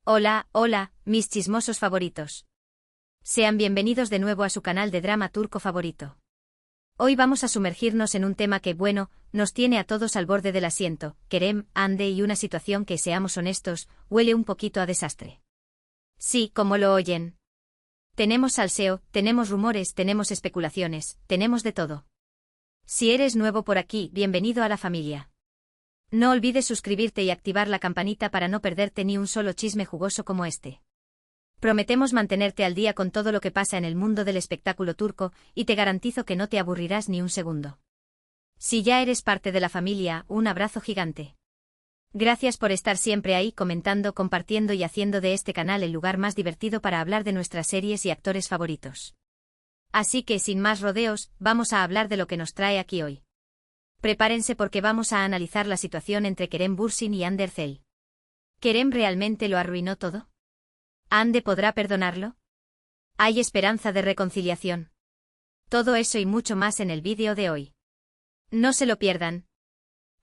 Hola, hola, mis chismosos favoritos. Sean bienvenidos de nuevo a su canal de drama turco favorito. Hoy vamos a sumergirnos en un tema que, bueno, nos tiene a todos al borde del asiento, Kerem, Hande y una situación que, seamos honestos, huele un poquito a desastre. Sí, como lo oyen. Tenemos salseo, tenemos rumores, tenemos especulaciones, tenemos de todo. Si eres nuevo por aquí, bienvenido a la familia. No olvides suscribirte y activar la campanita para no perderte ni un solo chisme jugoso como este. Prometemos mantenerte al día con todo lo que pasa en el mundo del espectáculo turco, y te garantizo que no te aburrirás ni un segundo. Si ya eres parte de la familia, un abrazo gigante. Gracias por estar siempre ahí comentando, compartiendo y haciendo de este canal el lugar más divertido para hablar de nuestras series y actores favoritos. Así que, sin más rodeos, vamos a hablar de lo que nos trae aquí hoy. Prepárense porque vamos a analizar la situación entre Kerem Bürsin y Hande Erçel. ¿Kerem realmente lo arruinó todo? ¿Hande podrá perdonarlo? ¿Hay esperanza de reconciliación? Todo eso y mucho más en el vídeo de hoy. No se lo pierdan.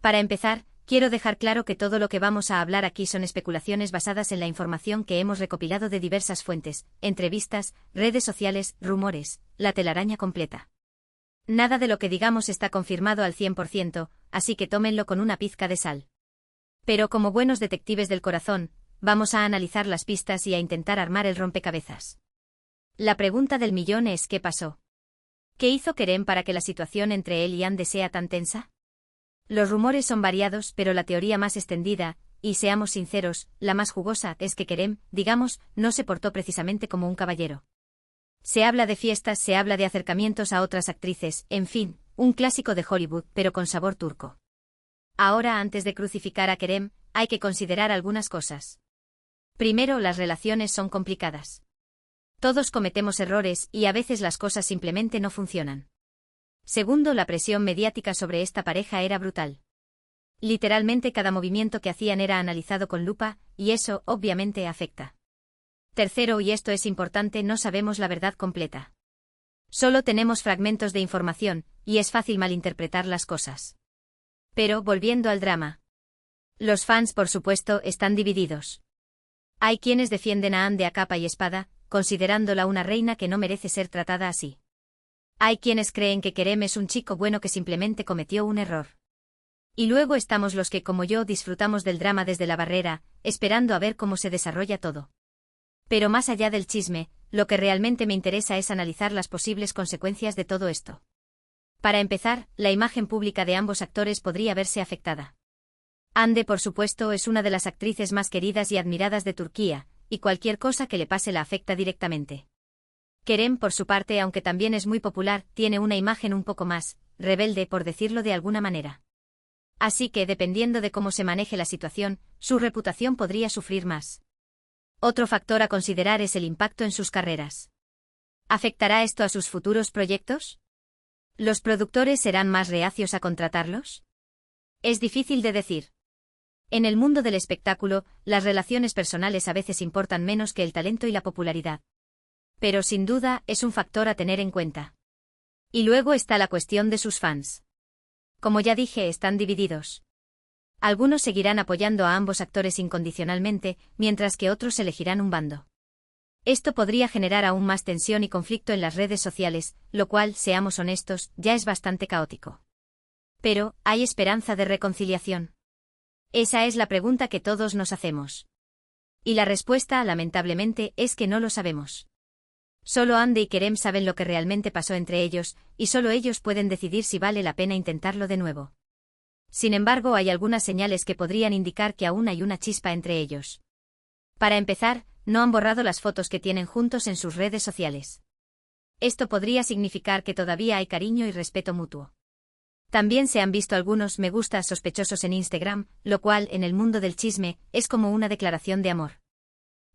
Para empezar, quiero dejar claro que todo lo que vamos a hablar aquí son especulaciones basadas en la información que hemos recopilado de diversas fuentes, entrevistas, redes sociales, rumores, la telaraña completa. Nada de lo que digamos está confirmado al 100%, así que tómenlo con una pizca de sal. Pero como buenos detectives del corazón, vamos a analizar las pistas y a intentar armar el rompecabezas. La pregunta del millón es ¿qué pasó? ¿Qué hizo Kerem para que la situación entre él y Hande sea tan tensa? Los rumores son variados, pero la teoría más extendida, y seamos sinceros, la más jugosa, es que Kerem, digamos, no se portó precisamente como un caballero. Se habla de fiestas, se habla de acercamientos a otras actrices, en fin, un clásico de Hollywood, pero con sabor turco. Ahora, antes de crucificar a Kerem, hay que considerar algunas cosas. Primero, las relaciones son complicadas. Todos cometemos errores y a veces las cosas simplemente no funcionan. Segundo, la presión mediática sobre esta pareja era brutal. Literalmente cada movimiento que hacían era analizado con lupa, y eso, obviamente, afecta. Tercero, y esto es importante, no sabemos la verdad completa. Solo tenemos fragmentos de información, y es fácil malinterpretar las cosas. Pero, volviendo al drama. Los fans, por supuesto, están divididos. Hay quienes defienden a Hande a capa y espada, considerándola una reina que no merece ser tratada así. Hay quienes creen que Kerem es un chico bueno que simplemente cometió un error. Y luego estamos los que, como yo, disfrutamos del drama desde la barrera, esperando a ver cómo se desarrolla todo. Pero más allá del chisme, lo que realmente me interesa es analizar las posibles consecuencias de todo esto. Para empezar, la imagen pública de ambos actores podría verse afectada. Hande, por supuesto, es una de las actrices más queridas y admiradas de Turquía, y cualquier cosa que le pase la afecta directamente. Kerem, por su parte, aunque también es muy popular, tiene una imagen un poco más rebelde, por decirlo de alguna manera. Así que, dependiendo de cómo se maneje la situación, su reputación podría sufrir más. Otro factor a considerar es el impacto en sus carreras. ¿Afectará esto a sus futuros proyectos? ¿Los productores serán más reacios a contratarlos? Es difícil de decir. En el mundo del espectáculo, las relaciones personales a veces importan menos que el talento y la popularidad. Pero sin duda, es un factor a tener en cuenta. Y luego está la cuestión de sus fans. Como ya dije, están divididos. Algunos seguirán apoyando a ambos actores incondicionalmente, mientras que otros elegirán un bando. Esto podría generar aún más tensión y conflicto en las redes sociales, lo cual, seamos honestos, ya es bastante caótico. Pero, ¿hay esperanza de reconciliación? Esa es la pregunta que todos nos hacemos. Y la respuesta, lamentablemente, es que no lo sabemos. Solo Hande y Kerem saben lo que realmente pasó entre ellos, y solo ellos pueden decidir si vale la pena intentarlo de nuevo. Sin embargo, hay algunas señales que podrían indicar que aún hay una chispa entre ellos. Para empezar, no han borrado las fotos que tienen juntos en sus redes sociales. Esto podría significar que todavía hay cariño y respeto mutuo. También se han visto algunos me gusta sospechosos en Instagram, lo cual, en el mundo del chisme, es como una declaración de amor.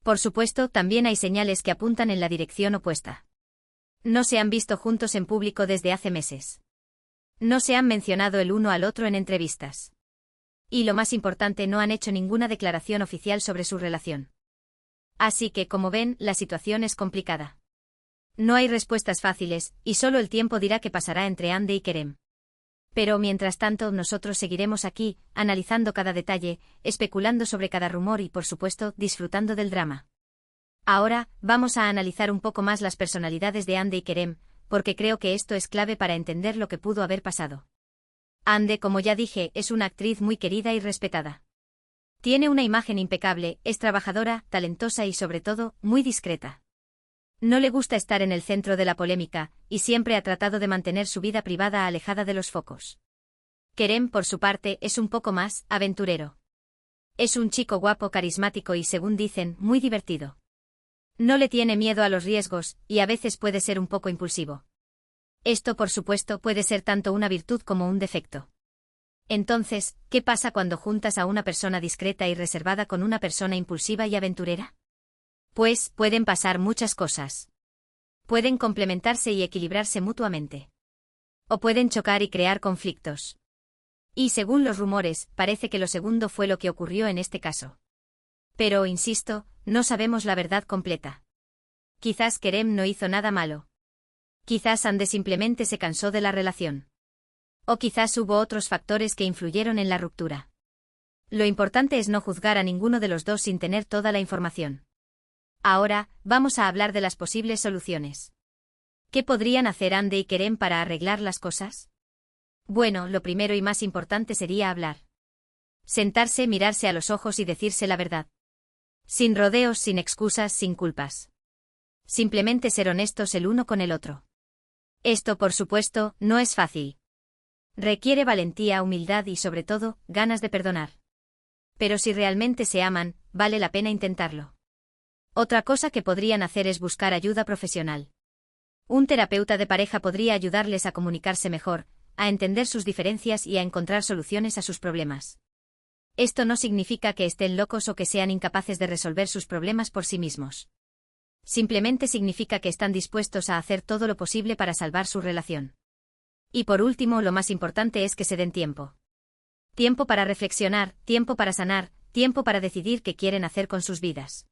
Por supuesto, también hay señales que apuntan en la dirección opuesta. No se han visto juntos en público desde hace meses. No se han mencionado el uno al otro en entrevistas. Y lo más importante, no han hecho ninguna declaración oficial sobre su relación. Así que, como ven, la situación es complicada. No hay respuestas fáciles, y solo el tiempo dirá qué pasará entre Hande y Kerem. Pero mientras tanto nosotros seguiremos aquí, analizando cada detalle, especulando sobre cada rumor y por supuesto, disfrutando del drama. Ahora, vamos a analizar un poco más las personalidades de Hande y Kerem, porque creo que esto es clave para entender lo que pudo haber pasado. Hande, como ya dije, es una actriz muy querida y respetada. Tiene una imagen impecable, es trabajadora, talentosa y sobre todo, muy discreta. No le gusta estar en el centro de la polémica, y siempre ha tratado de mantener su vida privada alejada de los focos. Kerem, por su parte, es un poco más aventurero. Es un chico guapo, carismático y, según dicen, muy divertido. No le tiene miedo a los riesgos, y a veces puede ser un poco impulsivo. Esto, por supuesto, puede ser tanto una virtud como un defecto. Entonces, ¿qué pasa cuando juntas a una persona discreta y reservada con una persona impulsiva y aventurera? Pues, pueden pasar muchas cosas. Pueden complementarse y equilibrarse mutuamente. O pueden chocar y crear conflictos. Y según los rumores, parece que lo segundo fue lo que ocurrió en este caso. Pero, insisto, no sabemos la verdad completa. Quizás Kerem no hizo nada malo. Quizás Hande simplemente se cansó de la relación. O quizás hubo otros factores que influyeron en la ruptura. Lo importante es no juzgar a ninguno de los dos sin tener toda la información. Ahora, vamos a hablar de las posibles soluciones. ¿Qué podrían hacer Hande y Kerem para arreglar las cosas? Bueno, lo primero y más importante sería hablar. Sentarse, mirarse a los ojos y decirse la verdad. Sin rodeos, sin excusas, sin culpas. Simplemente ser honestos el uno con el otro. Esto, por supuesto, no es fácil. Requiere valentía, humildad y, sobre todo, ganas de perdonar. Pero si realmente se aman, vale la pena intentarlo. Otra cosa que podrían hacer es buscar ayuda profesional. Un terapeuta de pareja podría ayudarles a comunicarse mejor, a entender sus diferencias y a encontrar soluciones a sus problemas. Esto no significa que estén locos o que sean incapaces de resolver sus problemas por sí mismos. Simplemente significa que están dispuestos a hacer todo lo posible para salvar su relación. Y por último, lo más importante es que se den tiempo. Tiempo para reflexionar, tiempo para sanar, tiempo para decidir qué quieren hacer con sus vidas.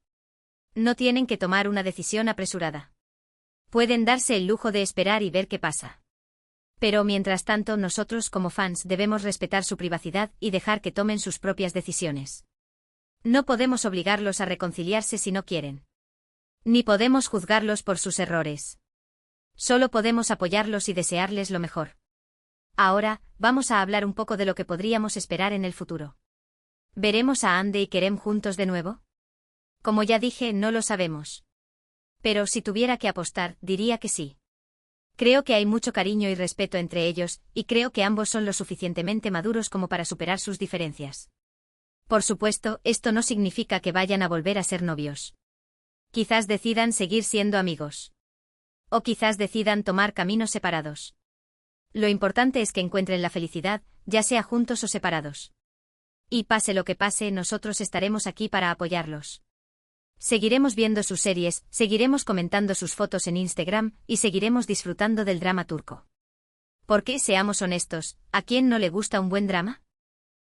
No tienen que tomar una decisión apresurada. Pueden darse el lujo de esperar y ver qué pasa. Pero mientras tanto, nosotros como fans debemos respetar su privacidad y dejar que tomen sus propias decisiones. No podemos obligarlos a reconciliarse si no quieren. Ni podemos juzgarlos por sus errores. Solo podemos apoyarlos y desearles lo mejor. Ahora, vamos a hablar un poco de lo que podríamos esperar en el futuro. ¿Veremos a Hande y Kerem juntos de nuevo? Como ya dije, no lo sabemos. Pero si tuviera que apostar, diría que sí. Creo que hay mucho cariño y respeto entre ellos, y creo que ambos son lo suficientemente maduros como para superar sus diferencias. Por supuesto, esto no significa que vayan a volver a ser novios. Quizás decidan seguir siendo amigos. O quizás decidan tomar caminos separados. Lo importante es que encuentren la felicidad, ya sea juntos o separados. Y pase lo que pase, nosotros estaremos aquí para apoyarlos. Seguiremos viendo sus series, seguiremos comentando sus fotos en Instagram, y seguiremos disfrutando del drama turco. Porque, seamos honestos, ¿a quién no le gusta un buen drama?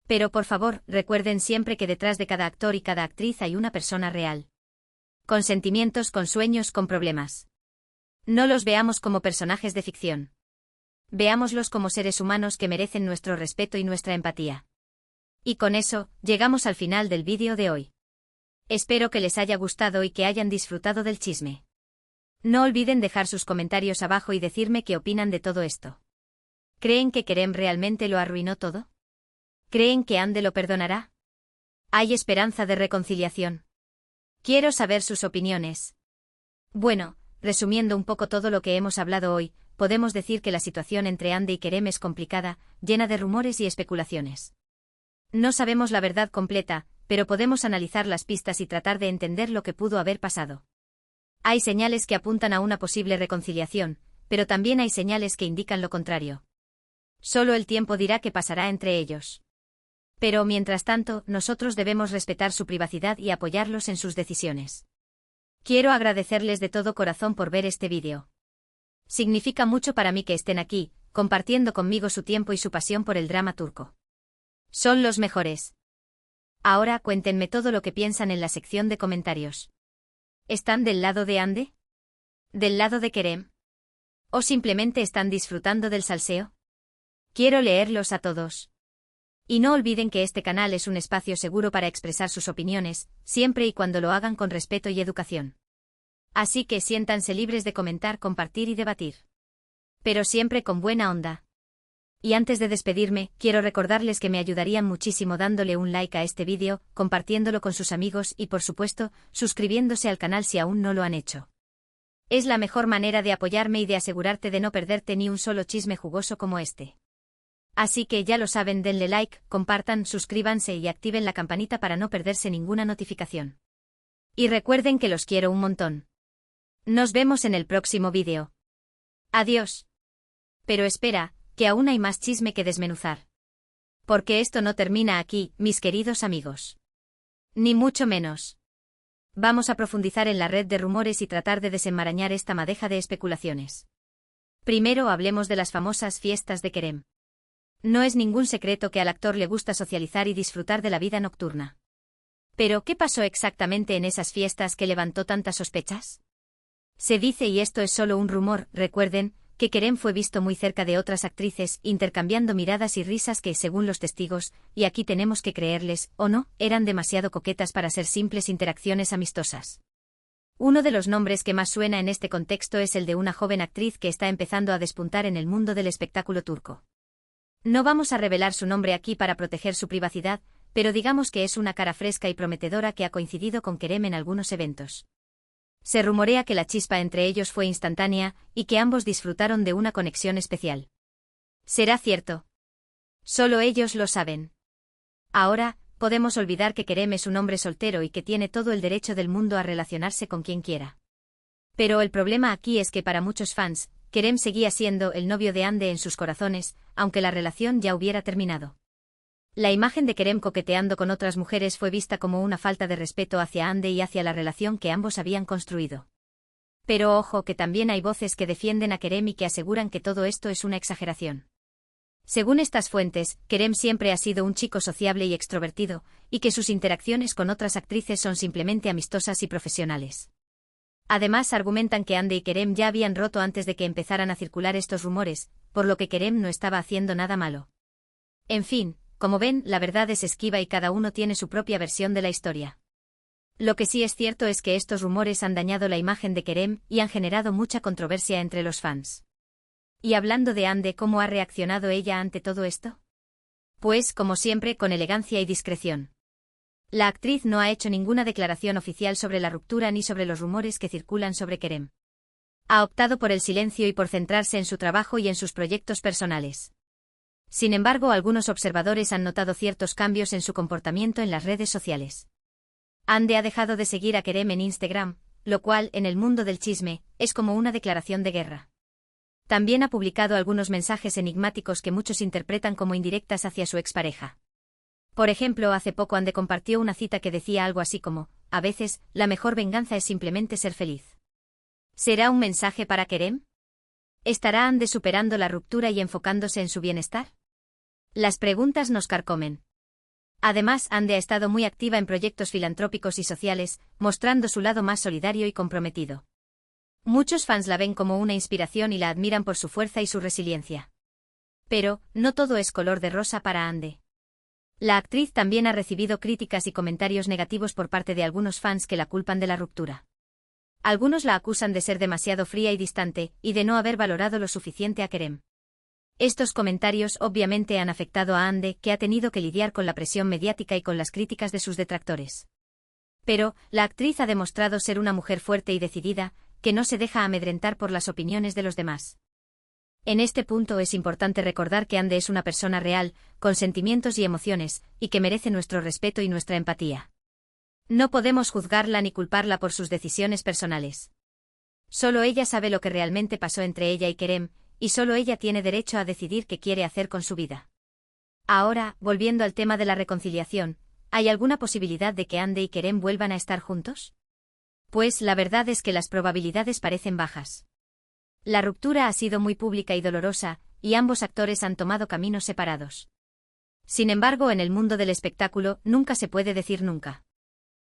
Pero por favor, recuerden siempre que detrás de cada actor y cada actriz hay una persona real. Con sentimientos, con sueños, con problemas. No los veamos como personajes de ficción. Veámoslos como seres humanos que merecen nuestro respeto y nuestra empatía. Y con eso, llegamos al final del vídeo de hoy. Espero que les haya gustado y que hayan disfrutado del chisme. No olviden dejar sus comentarios abajo y decirme qué opinan de todo esto. ¿Creen que Kerem realmente lo arruinó todo? ¿Creen que Hande lo perdonará? ¿Hay esperanza de reconciliación? Quiero saber sus opiniones. Bueno, resumiendo un poco todo lo que hemos hablado hoy, podemos decir que la situación entre Hande y Kerem es complicada, llena de rumores y especulaciones. No sabemos la verdad completa, pero podemos analizar las pistas y tratar de entender lo que pudo haber pasado. Hay señales que apuntan a una posible reconciliación, pero también hay señales que indican lo contrario. Solo el tiempo dirá qué pasará entre ellos. Pero mientras tanto, nosotros debemos respetar su privacidad y apoyarlos en sus decisiones. Quiero agradecerles de todo corazón por ver este vídeo. Significa mucho para mí que estén aquí, compartiendo conmigo su tiempo y su pasión por el drama turco. Son los mejores. Ahora cuéntenme todo lo que piensan en la sección de comentarios. ¿Están del lado de Hande? ¿Del lado de Kerem? ¿O simplemente están disfrutando del salseo? Quiero leerlos a todos. Y no olviden que este canal es un espacio seguro para expresar sus opiniones, siempre y cuando lo hagan con respeto y educación. Así que siéntanse libres de comentar, compartir y debatir. Pero siempre con buena onda. Y antes de despedirme, quiero recordarles que me ayudarían muchísimo dándole un like a este vídeo, compartiéndolo con sus amigos y, por supuesto, suscribiéndose al canal si aún no lo han hecho. Es la mejor manera de apoyarme y de asegurarte de no perderte ni un solo chisme jugoso como este. Así que ya lo saben, denle like, compartan, suscríbanse y activen la campanita para no perderse ninguna notificación. Y recuerden que los quiero un montón. Nos vemos en el próximo vídeo. Adiós. Pero espera, que aún hay más chisme que desmenuzar. Porque esto no termina aquí, mis queridos amigos. Ni mucho menos. Vamos a profundizar en la red de rumores y tratar de desenmarañar esta madeja de especulaciones. Primero hablemos de las famosas fiestas de Kerem. No es ningún secreto que al actor le gusta socializar y disfrutar de la vida nocturna. Pero, ¿qué pasó exactamente en esas fiestas que levantó tantas sospechas? Se dice, y esto es solo un rumor, recuerden, que Kerem fue visto muy cerca de otras actrices, intercambiando miradas y risas que, según los testigos, y aquí tenemos que creerles, o no, eran demasiado coquetas para ser simples interacciones amistosas. Uno de los nombres que más suena en este contexto es el de una joven actriz que está empezando a despuntar en el mundo del espectáculo turco. No vamos a revelar su nombre aquí para proteger su privacidad, pero digamos que es una cara fresca y prometedora que ha coincidido con Kerem en algunos eventos. Se rumorea que la chispa entre ellos fue instantánea y que ambos disfrutaron de una conexión especial. ¿Será cierto? Solo ellos lo saben. Ahora, podemos olvidar que Kerem es un hombre soltero y que tiene todo el derecho del mundo a relacionarse con quien quiera. Pero el problema aquí es que para muchos fans, Kerem seguía siendo el novio de Hande en sus corazones, aunque la relación ya hubiera terminado. La imagen de Kerem coqueteando con otras mujeres fue vista como una falta de respeto hacia Hande y hacia la relación que ambos habían construido. Pero ojo, que también hay voces que defienden a Kerem y que aseguran que todo esto es una exageración. Según estas fuentes, Kerem siempre ha sido un chico sociable y extrovertido, y que sus interacciones con otras actrices son simplemente amistosas y profesionales. Además, argumentan que Hande y Kerem ya habían roto antes de que empezaran a circular estos rumores, por lo que Kerem no estaba haciendo nada malo. En fin, como ven, la verdad es esquiva y cada uno tiene su propia versión de la historia. Lo que sí es cierto es que estos rumores han dañado la imagen de Kerem y han generado mucha controversia entre los fans. Y hablando de Hande, ¿cómo ha reaccionado ella ante todo esto? Pues, como siempre, con elegancia y discreción. La actriz no ha hecho ninguna declaración oficial sobre la ruptura ni sobre los rumores que circulan sobre Kerem. Ha optado por el silencio y por centrarse en su trabajo y en sus proyectos personales. Sin embargo, algunos observadores han notado ciertos cambios en su comportamiento en las redes sociales. Hande ha dejado de seguir a Kerem en Instagram, lo cual, en el mundo del chisme, es como una declaración de guerra. También ha publicado algunos mensajes enigmáticos que muchos interpretan como indirectas hacia su expareja. Por ejemplo, hace poco Hande compartió una cita que decía algo así como: a veces, la mejor venganza es simplemente ser feliz. ¿Será un mensaje para Kerem? ¿Estará Hande superando la ruptura y enfocándose en su bienestar? Las preguntas nos carcomen. Además, Hande ha estado muy activa en proyectos filantrópicos y sociales, mostrando su lado más solidario y comprometido. Muchos fans la ven como una inspiración y la admiran por su fuerza y su resiliencia. Pero, no todo es color de rosa para Hande. La actriz también ha recibido críticas y comentarios negativos por parte de algunos fans que la culpan de la ruptura. Algunos la acusan de ser demasiado fría y distante, y de no haber valorado lo suficiente a Kerem. Estos comentarios obviamente han afectado a Hande, que ha tenido que lidiar con la presión mediática y con las críticas de sus detractores. Pero, la actriz ha demostrado ser una mujer fuerte y decidida, que no se deja amedrentar por las opiniones de los demás. En este punto es importante recordar que Hande es una persona real, con sentimientos y emociones, y que merece nuestro respeto y nuestra empatía. No podemos juzgarla ni culparla por sus decisiones personales. Solo ella sabe lo que realmente pasó entre ella y Kerem, y solo ella tiene derecho a decidir qué quiere hacer con su vida. Ahora, volviendo al tema de la reconciliación, ¿hay alguna posibilidad de que Hande y Kerem vuelvan a estar juntos? Pues la verdad es que las probabilidades parecen bajas. La ruptura ha sido muy pública y dolorosa, y ambos actores han tomado caminos separados. Sin embargo, en el mundo del espectáculo, nunca se puede decir nunca.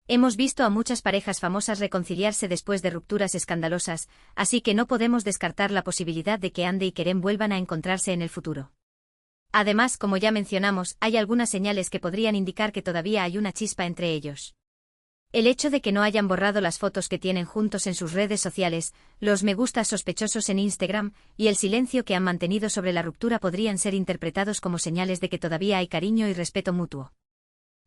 Hemos visto a muchas parejas famosas reconciliarse después de rupturas escandalosas, así que no podemos descartar la posibilidad de que Hande y Kerem vuelvan a encontrarse en el futuro. Además, como ya mencionamos, hay algunas señales que podrían indicar que todavía hay una chispa entre ellos. El hecho de que no hayan borrado las fotos que tienen juntos en sus redes sociales, los me gustas sospechosos en Instagram, y el silencio que han mantenido sobre la ruptura podrían ser interpretados como señales de que todavía hay cariño y respeto mutuo.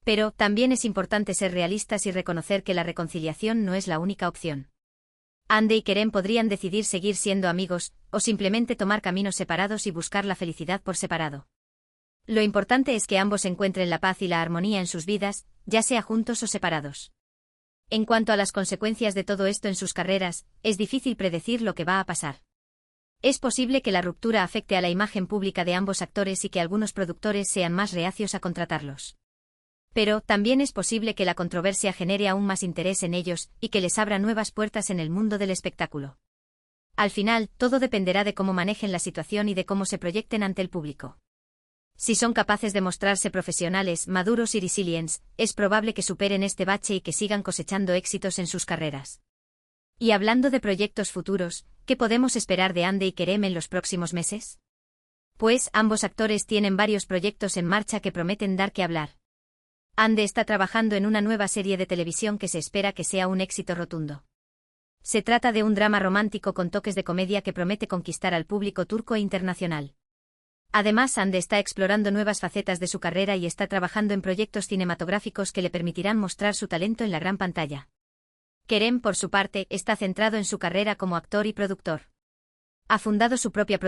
Pero, también es importante ser realistas y reconocer que la reconciliación no es la única opción. Ande y Kerem podrían decidir seguir siendo amigos, o simplemente tomar caminos separados y buscar la felicidad por separado. Lo importante es que ambos encuentren la paz y la armonía en sus vidas, ya sea juntos o separados. En cuanto a las consecuencias de todo esto en sus carreras, es difícil predecir lo que va a pasar. Es posible que la ruptura afecte a la imagen pública de ambos actores y que algunos productores sean más reacios a contratarlos. Pero, también es posible que la controversia genere aún más interés en ellos y que les abra nuevas puertas en el mundo del espectáculo. Al final, todo dependerá de cómo manejen la situación y de cómo se proyecten ante el público. Si son capaces de mostrarse profesionales, maduros y resilientes, es probable que superen este bache y que sigan cosechando éxitos en sus carreras. Y hablando de proyectos futuros, ¿qué podemos esperar de Ande y Kerem en los próximos meses? Pues, ambos actores tienen varios proyectos en marcha que prometen dar que hablar. Ande está trabajando en una nueva serie de televisión que se espera que sea un éxito rotundo. Se trata de un drama romántico con toques de comedia que promete conquistar al público turco e internacional. Además, Ande está explorando nuevas facetas de su carrera y está trabajando en proyectos cinematográficos que le permitirán mostrar su talento en la gran pantalla. Kerem, por su parte, está centrado en su carrera como actor y productor. Ha fundado su propia